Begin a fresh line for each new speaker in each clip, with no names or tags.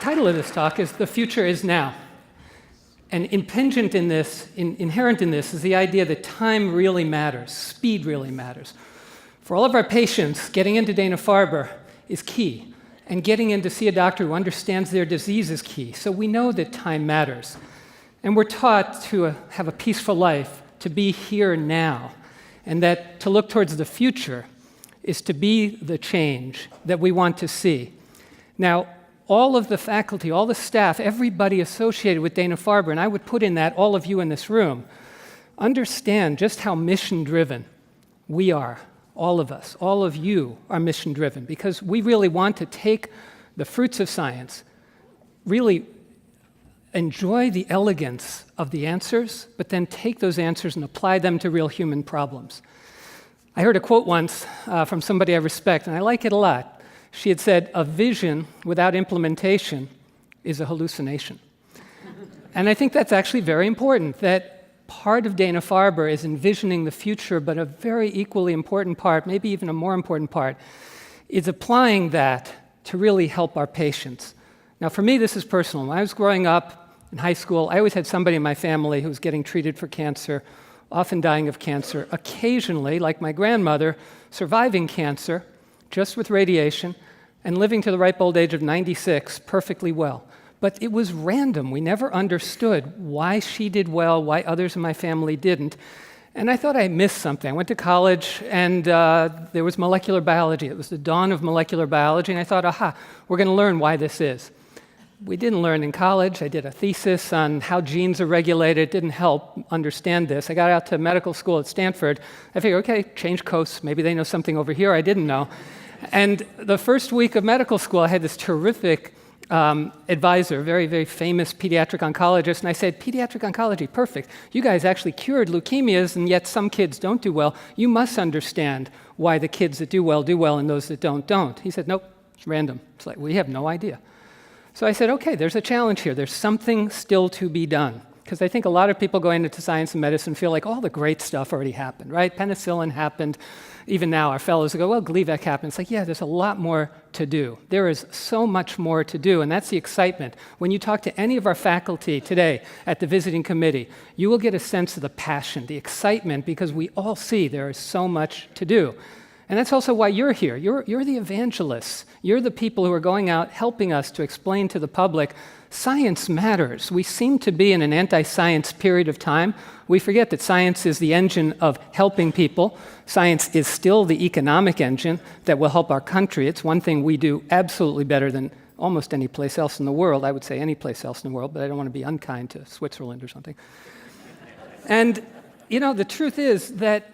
title of this talk is The Future is Now. And impingent in this, inherent in this, is the idea that time really matters, speed really matters. For all of our patients, getting into Dana-Farber is key, and getting in to see a doctor who understands their disease is key. So we know that time matters. And we're taught to have a peaceful life, to be here now, and that to look towards the future is to be the change that we want to see. Now, all of the faculty, all the staff, everybody associated with Dana-Farber, and I would put in that all of you in this room, understand just how mission-driven we are, all of us. All of you are mission-driven because we really want to take the fruits of science, really enjoy the elegance of the answers, but then take those answers and apply them to real human problems. I heard a quote once from somebody I respect, and I like it a lot. She had said, "A vision without implementation is a hallucination." And I think that's actually very important, that part of Dana-Farber is envisioning the future, but a very equally important part, maybe even a more important part, is applying that to really help our patients. Now, for me, this is personal. When I was growing up in high school, I always had somebody in my family who was getting treated for cancer, often dying of cancer, occasionally, like my grandmother, surviving cancer, just with radiation, and living to the ripe old age of 96 perfectly well. But it was random. We never understood why she did well, why others in my family didn't. And I thought I missed something. I went to college, and there was molecular biology. It was the dawn of molecular biology, and I thought, aha, we're going to learn why this is. We didn't learn in college. I did a thesis on how genes are regulated. It didn't help understand this. I got out to medical school at Stanford. I figured, okay, change coasts. Maybe they know something over here I didn't know. And the first week of medical school, I had this terrific advisor, very, very famous pediatric oncologist, and I said, "Pediatric oncology, perfect. You guys actually cured leukemias, and yet some kids don't do well. You must understand why the kids that do well, and those that don't." He said, "Nope, it's random." It's like, we have no idea. So I said, okay, there's a challenge here. There's something still to be done. Because I think a lot of people going into science and medicine feel like all the great stuff already happened, right? Penicillin happened. Even now, our fellows go, well, Gleevec happened. It's like, yeah, there's a lot more to do. There is so much more to do, and that's the excitement. When you talk to any of our faculty today at the visiting committee, you will get a sense of the passion, the excitement, because we all see there is so much to do. And that's also why you're here. You're the evangelists. You're the people who are going out helping us to explain to the public science matters. We seem to be in an anti-science period of time. We forget that science is the engine of helping people. Science is still the economic engine that will help our country. It's one thing we do absolutely better than almost any place else in the world. I would say any place else in the world, but I don't want to be unkind to Switzerland or something. And, you know, the truth is that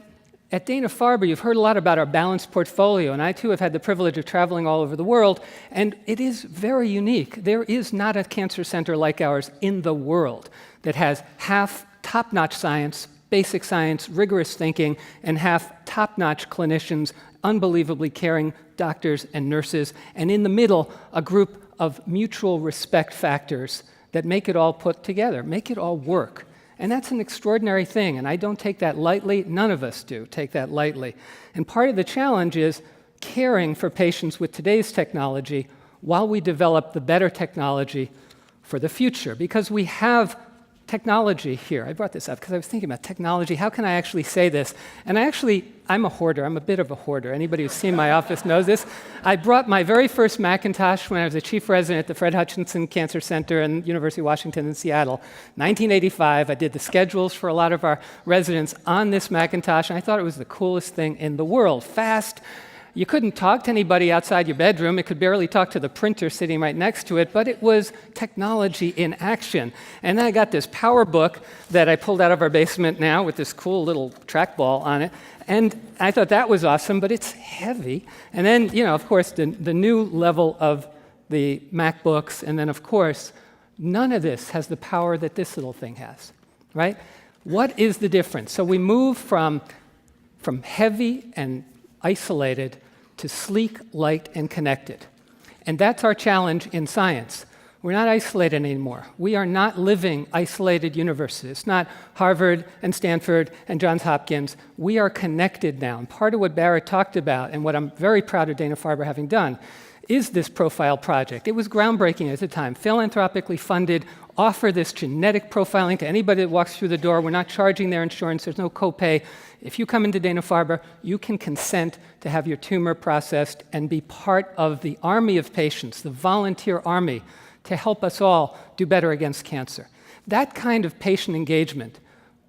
at Dana-Farber, you've heard a lot about our balanced portfolio, and I too have had the privilege of traveling all over the world, and it is very unique. There is not a cancer center like ours in the world that has half top-notch science, basic science, rigorous thinking, and half top-notch clinicians, unbelievably caring doctors and nurses, and in the middle, a group of mutual respect factors that make it all put together, make it all work. And that's an extraordinary thing, and I don't take that lightly. None of us do take that lightly. And part of the challenge is caring for patients with today's technology while we develop the better technology for the future, because we have technology here. I brought this up because I was thinking about technology. How can I actually say this? And I'm a hoarder. I'm a bit of a hoarder. Anybody who's seen my office knows this. I brought my very first Macintosh when I was a chief resident at the Fred Hutchinson Cancer Center in University of Washington in Seattle. 1985, I did the schedules for a lot of our residents on this Macintosh, and I thought it was the coolest thing in the world. Fast. You couldn't talk to anybody outside your bedroom. It could barely talk to the printer sitting right next to it, but it was technology in action. And then I got this power book that I pulled out of our basement now with this cool little trackball on it. And I thought that was awesome, but it's heavy. And then, you know, of course, the new level of the MacBooks. And then, of course, none of this has the power that this little thing has, right? What is the difference? So we move from heavy and isolated to sleek, light, and connected. And that's our challenge in science. We're not isolated anymore. We are not living isolated universes. It's not Harvard and Stanford and Johns Hopkins. We are connected now. And part of what Barrett talked about, and what I'm very proud of Dana-Farber having done, is this profile project. It was groundbreaking at the time, philanthropically funded, offer this genetic profiling to anybody that walks through the door. We're not charging their insurance, there's no copay. If you come into Dana-Farber, you can consent to have your tumor processed and be part of the army of patients, the volunteer army, to help us all do better against cancer. That kind of patient engagement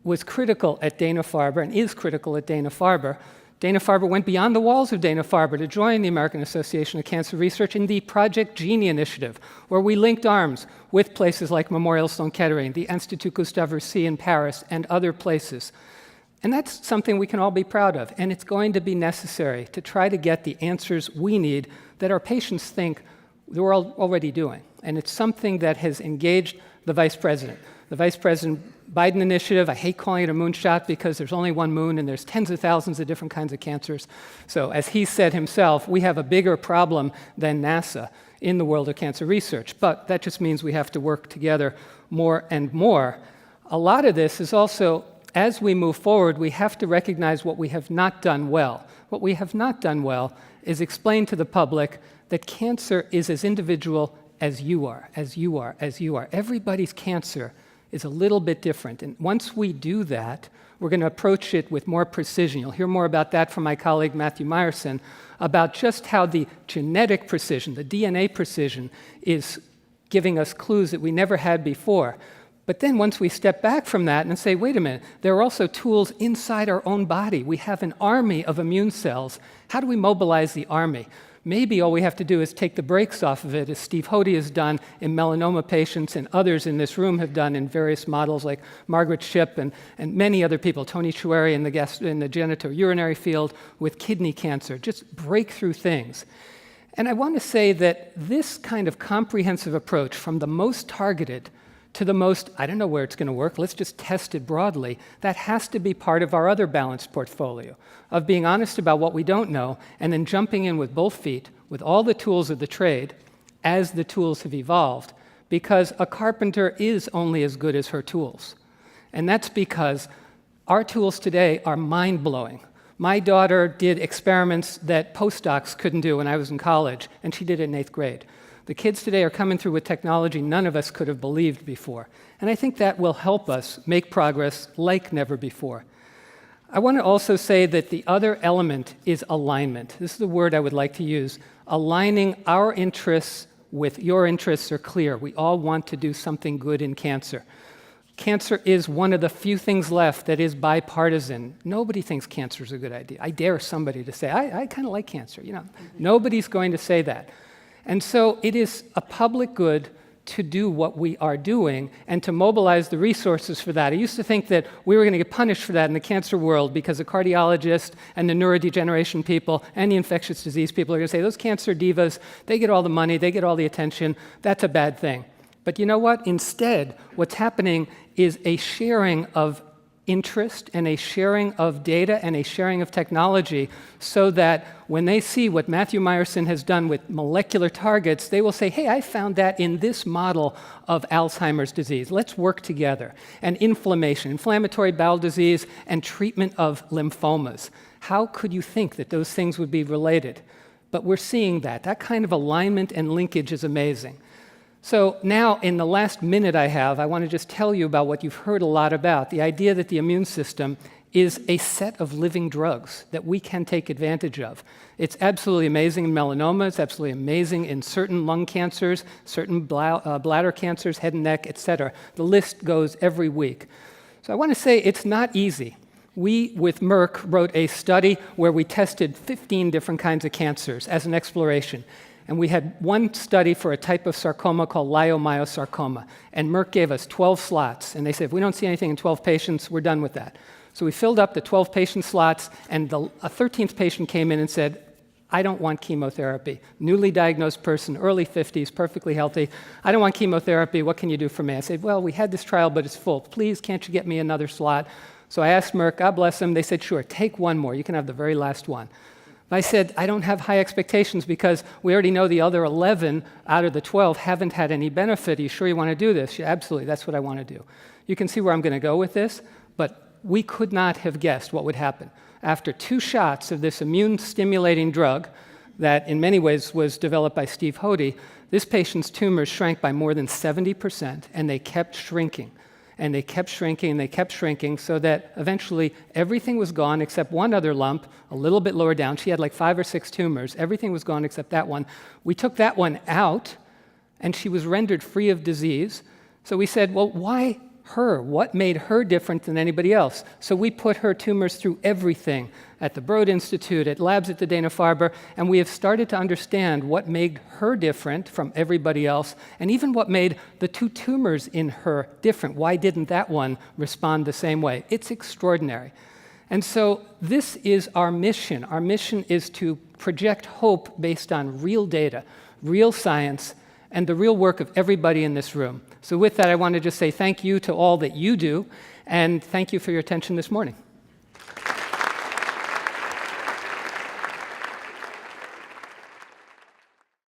was critical at Dana-Farber and is critical at Dana-Farber. Dana-Farber went beyond the walls of Dana-Farber to join the American Association of Cancer Research in the Project Genie initiative, where we linked arms with places like Memorial Sloan Kettering, the Institut Gustave Roussy in Paris, and other places. And that's something we can all be proud of, and it's going to be necessary to try to get the answers we need that our patients think we're already doing. And it's something that has engaged the Vice President. The Vice President Biden initiative, I hate calling it a moonshot because there's only one moon and there's tens of thousands of different kinds of cancers. So as he said himself, we have a bigger problem than NASA in the world of cancer research. But that just means we have to work together more and more. A lot of this is also, as we move forward, we have to recognize what we have not done well. What we have not done well is explain to the public that cancer is as individual as you are, as you are, as you are. Everybody's cancer is a little bit different. And once we do that, we're going to approach it with more precision. You'll hear more about that from my colleague Matthew Meyerson, about just how the genetic precision, the DNA precision, is giving us clues that we never had before. But then once we step back from that and say, wait a minute, there are also tools inside our own body. We have an army of immune cells. How do we mobilize the army? Maybe all we have to do is take the brakes off of it, as Steve Hody has done in melanoma patients and others in this room have done in various models like Margaret Shipp and many other people, Tony Choueiri in the genitourinary field with kidney cancer, just breakthrough things. And I want to say that this kind of comprehensive approach from the most targeted to the most, I don't know where it's going to work, let's just test it broadly, that has to be part of our other balanced portfolio, of being honest about what we don't know, and then jumping in with both feet, with all the tools of the trade, as the tools have evolved, because a carpenter is only as good as her tools. And that's because our tools today are mind-blowing. My daughter did experiments that postdocs couldn't do when I was in college, and she did it in 8th grade. The kids today are coming through with technology none of us could have believed before. And I think that will help us make progress like never before. I want to also say that the other element is alignment. This is the word I would like to use. Aligning our interests with your interests are clear. We all want to do something good in cancer. Cancer is one of the few things left that is bipartisan. Nobody thinks cancer is a good idea. I dare somebody to say, I kind of like cancer. Nobody's going to say that. And so it is a public good to do what we are doing and to mobilize the resources for that. I used to think that we were going to get punished for that in the cancer world because the cardiologists and the neurodegeneration people and the infectious disease people are going to say, those cancer divas, they get all the money, they get all the attention, that's a bad thing. But you know what? Instead, what's happening is a sharing of interest and a sharing of data and a sharing of technology so that when they see what Matthew Meyerson has done with molecular targets, they will say, hey, I found that in this model of Alzheimer's disease. Let's work together. And inflammation, inflammatory bowel disease, and treatment of lymphomas. How could you think that those things would be related? But we're seeing that. That kind of alignment and linkage is amazing. So now, in the last minute I have, I want to just tell you about what you've heard a lot about, the idea that the immune system is a set of living drugs that we can take advantage of. It's absolutely amazing in melanoma, it's absolutely amazing in certain lung cancers, certain bladder cancers, head and neck, etc. The list goes every week. So I want to say it's not easy. We, with Merck, wrote a study where we tested 15 different kinds of cancers as an exploration. And we had one study for a type of sarcoma called leiomyosarcoma. And Merck gave us 12 slots. And they said, if we don't see anything in 12 patients, we're done with that. So we filled up the 12 patient slots, and a 13th patient came in and said, I don't want chemotherapy. Newly diagnosed person, early 50s, perfectly healthy. I don't want chemotherapy. What can you do for me? I said, well, we had this trial, but it's full. Please, can't you get me another slot? So I asked Merck, God bless them. They said, sure, take one more. You can have the very last one. I said, I don't have high expectations because we already know the other 11 out of the 12 haven't had any benefit. Are you sure you want to do this? Yeah, absolutely, that's what I want to do. You can see where I'm going to go with this, but we could not have guessed what would happen. After 2 shots of this immune-stimulating drug, that in many ways was developed by Steve Hody, this patient's tumors shrank by more than 70%, and they kept shrinking. And they kept shrinking, and they kept shrinking, so that eventually everything was gone except one other lump, a little bit lower down. She had like 5 or 6 tumors. Everything was gone except that one. We took that one out, and she was rendered free of disease. So we said, well, why her? What made her different than anybody else? So we put her tumors through everything at the Broad Institute, at labs at the Dana-Farber, and we have started to understand what made her different from everybody else, and even what made the 2 tumors in her different. Why didn't that one respond the same way? It's extraordinary. And so this is our mission. Our mission is to project hope based on real data, real science, and the real work of everybody in this room. So with that, I want to just say thank you to all that you do, and thank you for your attention this morning.